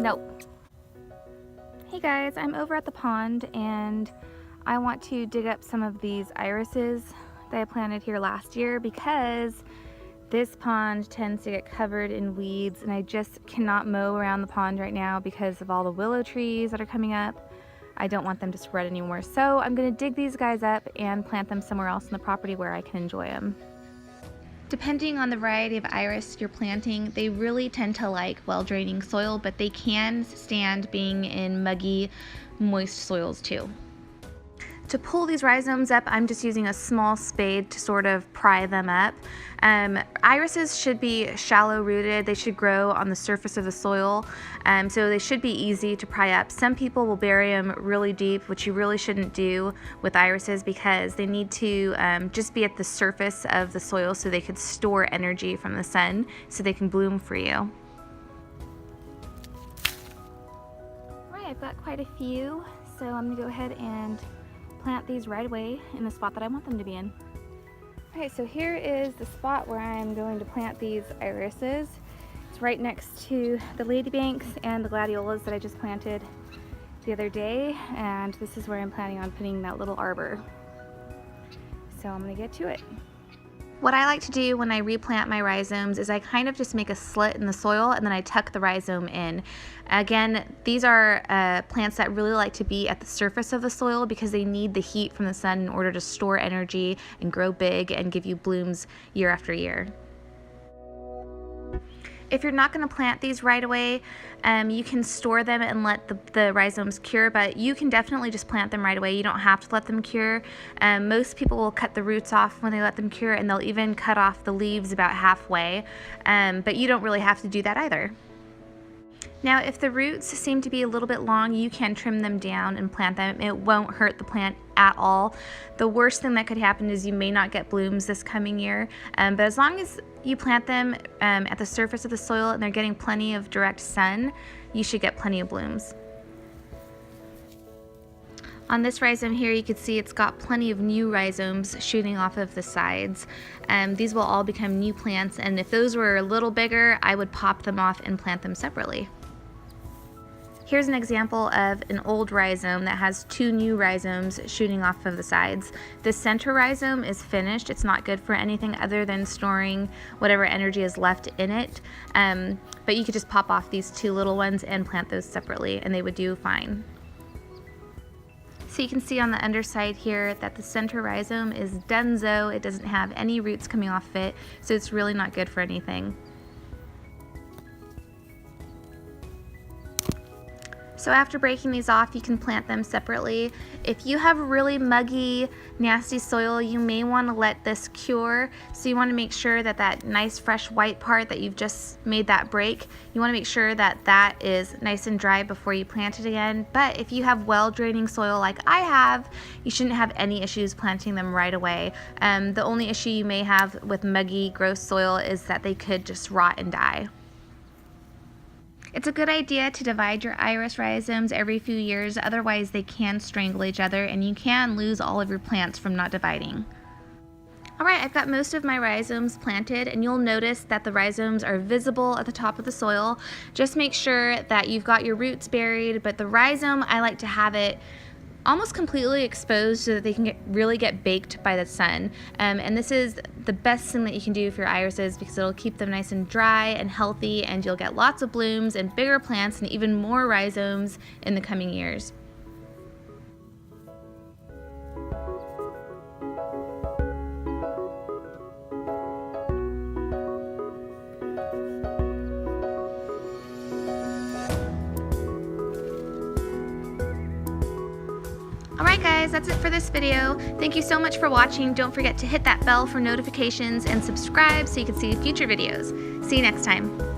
Nope. Hey guys, I'm over at the pond and I want to dig up some of these irises that I planted here last year because this pond tends to get covered in weeds and I just cannot mow around the pond right now because of all the willow trees that are coming up. I don't want them to spread anymore. So I'm gonna dig these guys up and plant them somewhere else on the property where I can enjoy them. Depending on the variety of iris you're planting, they really tend to like well-draining soil, but they can stand being in muggy, moist soils too. To pull these rhizomes up, I'm just using a small spade to sort of pry them up. Irises should be shallow rooted. They should grow on the surface of the soil, so they should be easy to pry up. Some people will bury them really deep, which you really shouldn't do with irises because they need to just be at the surface of the soil so they could store energy from the sun so they can bloom for you. All right, I've got quite a few, so I'm gonna go ahead and plant these right away in the spot that I want them to be in. Okay, so here is the spot where I'm going to plant these irises. It's right next to the ladybanks and the gladiolas that I just planted the other day, and this is where I'm planning on putting that little arbor. So I'm gonna get to it. What I like to do when I replant my rhizomes is I kind of just make a slit in the soil and then I tuck the rhizome in. Again, these are plants that really like to be at the surface of the soil because they need the heat from the sun in order to store energy and grow big and give you blooms year after year. If you're not going to plant these right away, you can store them and let the rhizomes cure, but you can definitely just plant them right away. You don't have to let them cure. Most people will cut the roots off when they let them cure, and they'll even cut off the leaves about halfway, but you don't really have to do that either. Now, if the roots seem to be a little bit long, you can trim them down and plant them. It won't hurt the plant at all. The worst thing that could happen is you may not get blooms this coming year, but as long as you plant them at the surface of the soil and they're getting plenty of direct sun, you should get plenty of blooms. On this rhizome here, you can see it's got plenty of new rhizomes shooting off of the sides. These will all become new plants, and if those were a little bigger, I would pop them off and plant them separately. Here's an example of an old rhizome that has two new rhizomes shooting off of the sides. The center rhizome is finished. It's not good for anything other than storing whatever energy is left in it. But you could just pop off these two little ones and plant those separately and they would do fine. So you can see on the underside here that the center rhizome is donezo. It doesn't have any roots coming off of it, so it's really not good for anything. So after breaking these off, you can plant them separately. If you have really muggy, nasty soil, you may want to let this cure. So you want to make sure that that nice fresh white part that you've just made that break, you want to make sure that that is nice and dry before you plant it again. But if you have well-draining soil like I have, you shouldn't have any issues planting them right away. The only issue you may have with muggy, gross soil is that they could just rot and die. It's a good idea to divide your iris rhizomes every few years, otherwise they can strangle each other and you can lose all of your plants from not dividing. Alright, I've got most of my rhizomes planted and you'll notice that the rhizomes are visible at the top of the soil. Just make sure that you've got your roots buried, but the rhizome, I like to have it almost completely exposed so that they can really get baked by the sun. And this is the best thing that you can do for your irises because it'll keep them nice and dry and healthy, and you'll get lots of blooms and bigger plants and even more rhizomes in the coming years. Alright guys, that's it for this video. Thank you so much for watching. Don't forget to hit that bell for notifications and subscribe so you can see future videos. See you next time.